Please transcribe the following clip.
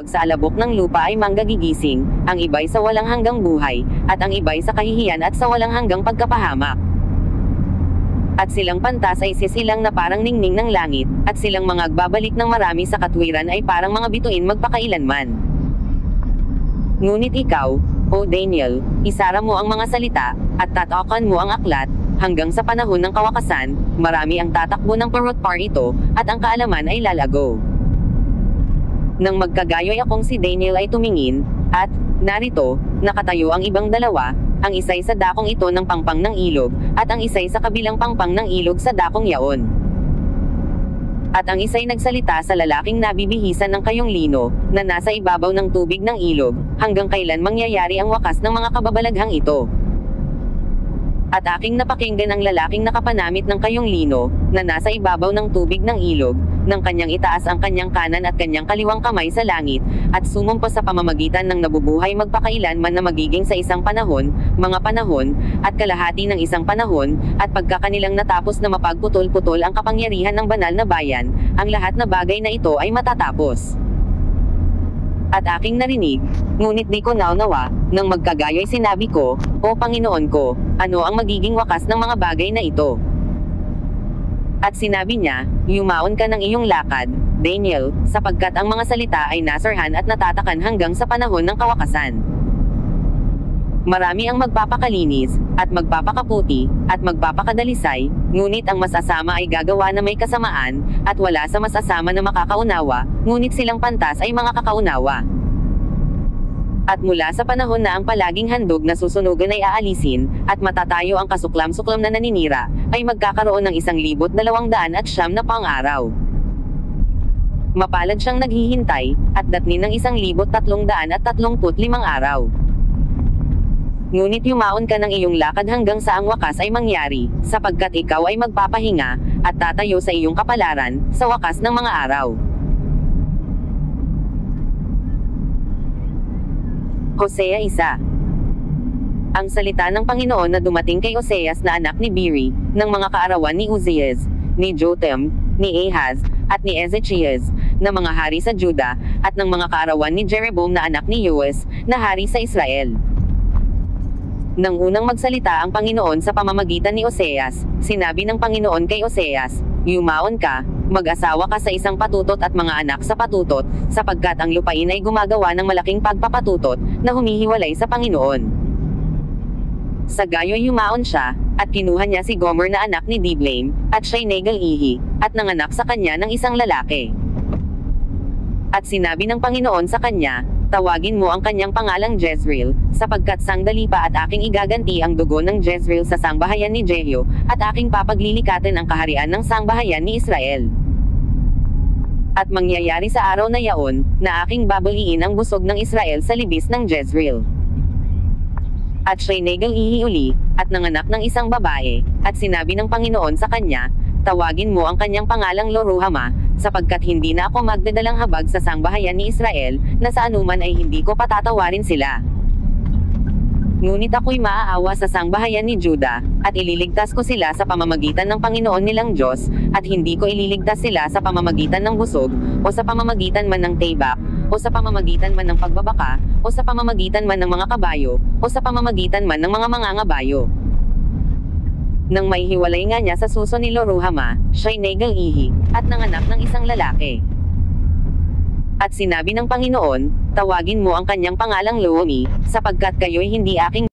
sa alabok ng lupa ay manggagigising, ang iba'y sa walang hanggang buhay, at ang iba'y sa kahihiyan at sa walang hanggang pagkapahamak. At silang pantas ay sisilang na parang ningning ng langit, at silang mga agbabalik ng marami sa katwiran ay parang mga bituin magpakailanman. Ngunit ikaw, O Daniel, isara mo ang mga salita, at tatakan mo ang aklat, hanggang sa panahon ng kawakasan, marami ang tatakbo ng parotpar ito, at ang kaalaman ay lalago. Nang magkagayoy akong si Daniel ay tumingin, at, narito, nakatayo ang ibang dalawa, ang isa'y sa dakong ito ng pangpang ng ilog, at ang isa'y sa kabilang pangpang ng ilog sa dakong yaon. At ang isa'y nagsalita sa lalaking nabibihisan ng kayong lino, na nasa ibabaw ng tubig ng ilog, hanggang kailan mangyayari ang wakas ng mga kababalaghang ito. At aking napakinggan ang lalaking nakapanamit ng kayong lino, na nasa ibabaw ng tubig ng ilog, nang kanyang itaas ang kanyang kanan at kanyang kaliwang kamay sa langit, at sumumpa sa pamamagitan ng nabubuhay magpakailanman na magiging sa isang panahon, mga panahon, at kalahati ng isang panahon, at pagkakanilang natapos na mapagputol-putol ang kapangyarihan ng banal na bayan, ang lahat na bagay na ito ay matatapos. At aking narinig, ngunit di ko naunawa, nang magkagayoy sinabi ko, O Panginoon ko, ano ang magiging wakas ng mga bagay na ito? At sinabi niya, yumaon ka ng iyong lakad, Daniel, sapagkat ang mga salita ay nasarhan at natatakan hanggang sa panahon ng kawakasan. Marami ang magpapakalinis, at magpapakaputi, at magpapakadalisay, ngunit ang masasama ay gagawa na may kasamaan, at wala sa masasama na makakaunawa, ngunit silang pantas ay mga kakaunawa. At mula sa panahon na ang palaging handog na susunugan ay aalisin, at matatayo ang kasuklam-suklam na naninira, ay magkakaroon ng 1,200 at siyam na pang-araw. Mapalad siyang naghihintay, at datnin ng 1,335 araw. Ngunit yumaon ka ng iyong lakad hanggang sa ang wakas ay mangyari, sapagkat ikaw ay magpapahinga, at tatayo sa iyong kapalaran, sa wakas ng mga araw. Hosea 1. Ang salita ng Panginoon na dumating kay Oseas na anak ni Biri, ng mga kaarawan ni Uzias, ni Jotham, ni Ahaz, at ni Ezechias, na mga hari sa Juda, at ng mga kaarawan ni Jeroboam na anak ni Joas, na hari sa Israel. Nang unang magsalita ang Panginoon sa pamamagitan ni Oseas, sinabi ng Panginoon kay Oseas, yumaon ka, mag-asawa ka sa isang patutot at mga anak sa patutot, sapagkat ang lupain ay gumagawa ng malaking pagpapatutot, na humihiwalay sa Panginoon. Sa gayoy yumaon siya, at kinuha niya si Gomer na anak ni Diblaim, at siya'y Negal-ihi, at nanganak sa kanya ng isang lalaki. At sinabi ng Panginoon sa kanya, tawagin mo ang kanyang pangalang Jezreel, sapagkat sandali pa at aking igaganti ang dugo ng Jezreel sa sangbahayan ni Jehu, at aking papaglilikatin ang kaharian ng sangbahayan ni Israel. At mangyayari sa araw na yaon, na aking babaliin ang busog ng Israel sa libis ng Jezreel. At siya'y Negal-ihi uli, at nanganak ng isang babae, at sinabi ng Panginoon sa kanya, tawagin mo ang kanyang pangalang Lo-ruhamah, sapagkat hindi na ako magdadalang habag sa sangbahayan ni Israel, na sa anuman ay hindi ko patatawarin sila. Ngunit ako'y maaawa sa sangbahayan ni Juda, at ililigtas ko sila sa pamamagitan ng Panginoon nilang Diyos, at hindi ko ililigtas sila sa pamamagitan ng busog, o sa pamamagitan man ng tebak, o sa pamamagitan man ng pagbabaka, o sa pamamagitan man ng mga kabayo, o sa pamamagitan man ng mga mangangabayo. Nang maihiwalay nga niya sa suso ni Lo-ruhamah, siya'y Negal-ihi, at nanganak ng isang lalaki. At sinabi ng Panginoon, tawagin mo ang kanyang pangalang Lo-ammi, sapagkat kayo'y hindi aking